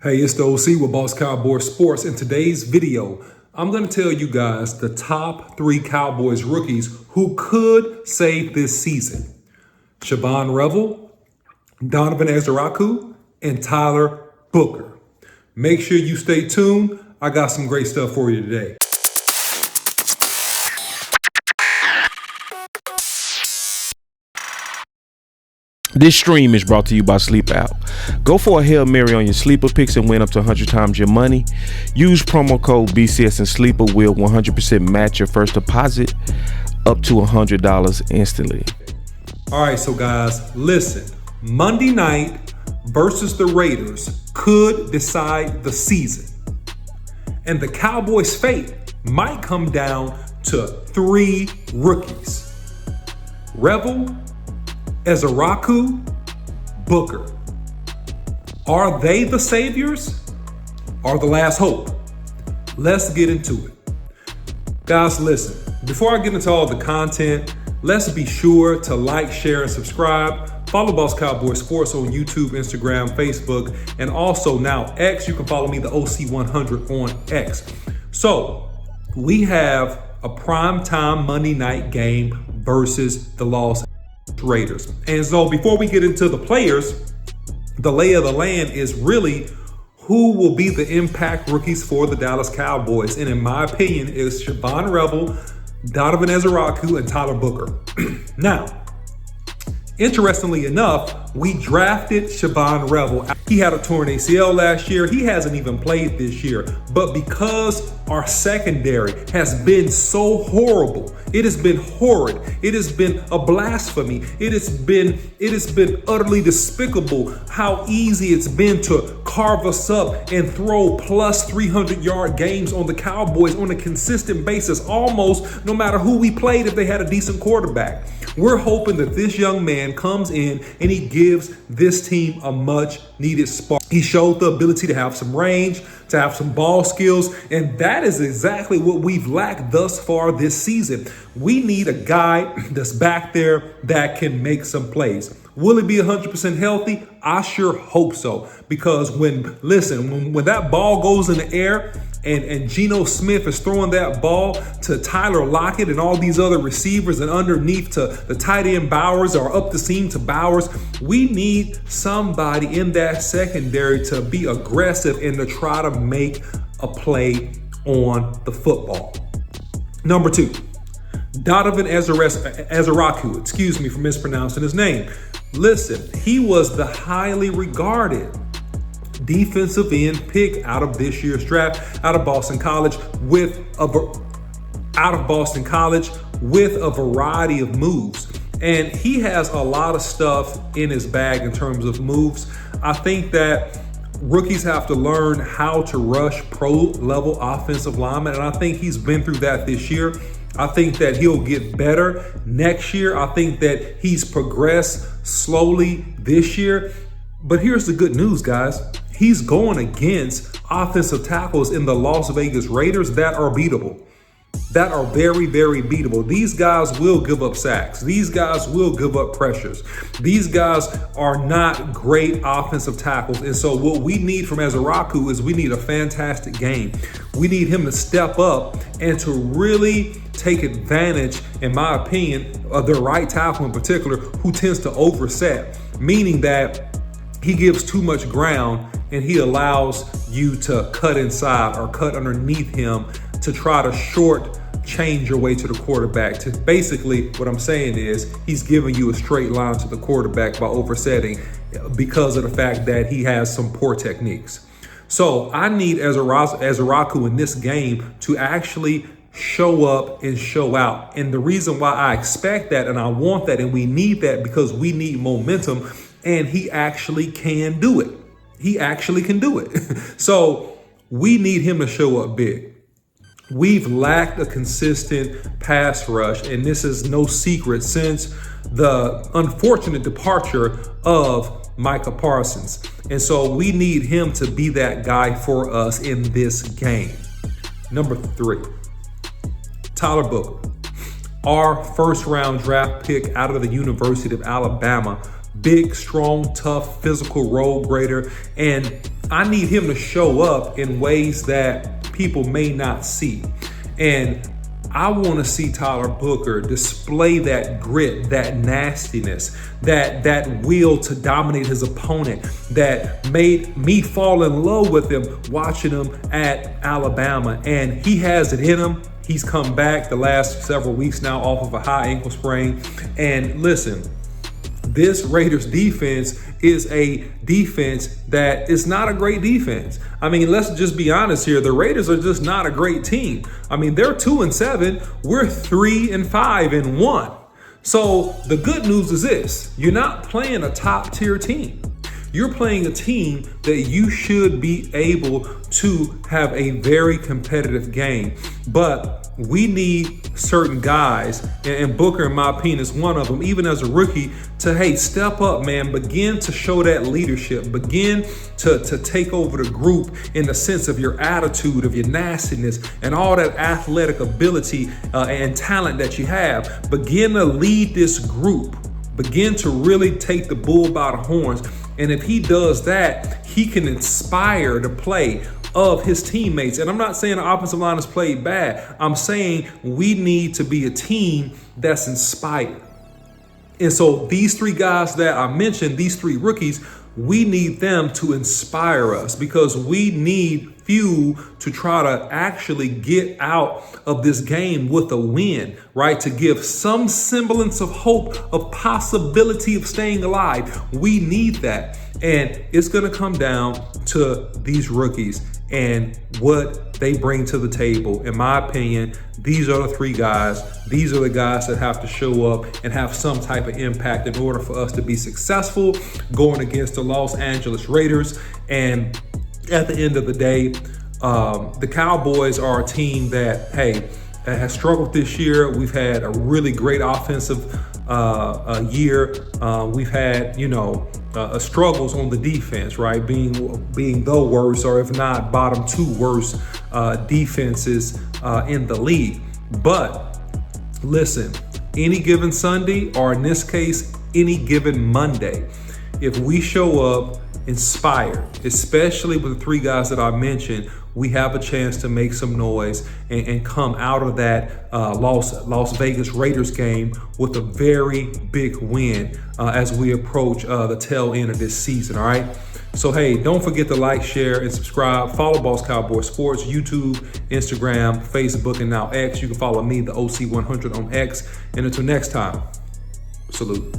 Hey, it's the OC with Boss Cowboys Sports. In today's video, I'm going to tell you guys the top 3 Cowboys rookies who could save this season. Shavon Revel, Donovan Ezaraku, and Tyler Booker. Make sure you stay tuned. I got some great stuff for you today. This stream is brought to you by Sleep Out. Go for a Hail Mary on your sleeper picks and win up to 100 times your money. Use promo code BCS and Sleeper will 100% match your first deposit up to $100 instantly. All right, so guys, listen. Monday night versus the Raiders could decide the season. And the Cowboys' fate might come down to 3 rookies. Revel, Ezaraku, Booker. Are they the saviors or the last hope? Let's get into it. Guys, listen, before I get into all the content, let's be sure to like, share, and subscribe. Follow Boss Cowboys Sports on YouTube, Instagram, Facebook, and also now X. You can follow me, the OC100 on X. So we have a primetime Monday night game versus the Las Raiders. And so before we get into the players, the lay of the land is really who will be the impact rookies for the Dallas Cowboys. And in my opinion, it's Shavon Revel, Donovan Ezaraku, and Tyler Booker. Now, interestingly enough, we drafted Shavon Revel. He had a torn ACL last year. He hasn't even played this year. But because our secondary has been so horrible, it has been horrid, it has been a blasphemy, it has been utterly despicable how easy it's been to carve us up and throw plus 300-yard games on the Cowboys on a consistent basis, almost no matter who we played if they had a decent quarterback. We're hoping that this young man comes in and he gives this team a much needed spark. He showed the ability to have some range, to have some ball skills, and that is exactly what we've lacked thus far this season. We need a guy that's back there that can make some plays. Will he be 100% healthy? I sure hope so. Because when that ball goes in the air and Geno Smith is throwing that ball to Tyler Lockett and all these other receivers and underneath to the tight end Bowers or up the seam to Bowers, we need somebody in that secondary to be aggressive and to try to make a play on the football. Number 2, Donovan Ezaraku, excuse me for mispronouncing his name. Listen, he was the highly regarded defensive end pick out of this year's draft, out of Boston College with a variety of moves. And he has a lot of stuff in his bag in terms of moves. I think that rookies have to learn how to rush pro-level offensive linemen, and I think he's been through that this year. I think that he'll get better next year. I think that he's progressed slowly this year. But here's the good news, guys. He's going against offensive tackles in the Las Vegas Raiders that are beatable. That are very, very beatable. These guys will give up sacks. These guys will give up pressures. These guys are not great offensive tackles. And so what we need from Ezaraku is we need a fantastic game. We need him to step up and to really take advantage, in my opinion, of the right tackle in particular, who tends to overset, meaning that he gives too much ground and he allows you to cut inside or cut underneath him to try to short change your way to the quarterback. To basically, what I'm saying is he's giving you a straight line to the quarterback by oversetting because of the fact that he has some poor techniques. So I need Ezaraku in this game to actually show up and show out. And the reason why I expect that and I want that and we need that because we need momentum, and he actually can do it. He actually can do it. So we need him to show up big. We've lacked a consistent pass rush, and this is no secret since the unfortunate departure of Micah Parsons. And so we need him to be that guy for us in this game. Number 3, Tyler Booker, our first-round draft pick out of the University of Alabama. Big, strong, tough, physical road grader. And I need him to show up in ways that people may not see. And I want to see Tyler Booker display that grit, that nastiness, that will to dominate his opponent that made me fall in love with him watching him at Alabama. And he has it in him. He's come back the last several weeks now off of a high ankle sprain. And listen, this Raiders defense is a defense that is not a great defense. I mean, let's just be honest here. The Raiders are just not a great team. I mean, they're 2-7. We're 3-5-1. So the good news is this: you're not playing a top tier team. You're playing a team that you should be able to have a very competitive game. But we need certain guys, and Booker, in my opinion, is one of them, even as a rookie, to, hey, step up, man. Begin to show that leadership. Begin to take over the group in the sense of your attitude, of your nastiness, and all that athletic ability and talent that you have. Begin to lead this group. Begin to really take the bull by the horns. And if he does that, he can inspire the play of his teammates. And I'm not saying the offensive line has played bad. I'm saying we need to be a team that's inspired. And so these three guys that I mentioned, these three rookies, we need them to inspire us because we need fuel to try to actually get out of this game with a win, right? To give some semblance of hope, of possibility of staying alive. We need that. And it's going to come down to these rookies and what they bring to the table. In my opinion, these are the three guys. These are the guys that have to show up and have some type of impact in order for us to be successful going against the Los Angeles Raiders. And at the end of the day, the Cowboys are a team that, hey, has struggled this year. We've had a really great offensive year. We've had, struggles on the defense, right? Being the worst, or if not bottom two worst defenses in the league. But listen, any given Sunday, or in this case, any given Monday, if we show up inspired, especially with the three guys that I mentioned, we have a chance to make some noise and come out of that Las Vegas Raiders game with a very big win as we approach the tail end of this season, all right? So, hey, don't forget to like, share, and subscribe. Follow Boss Cowboy Sports, YouTube, Instagram, Facebook, and now X. You can follow me, the OC100 on X. And until next time, salute.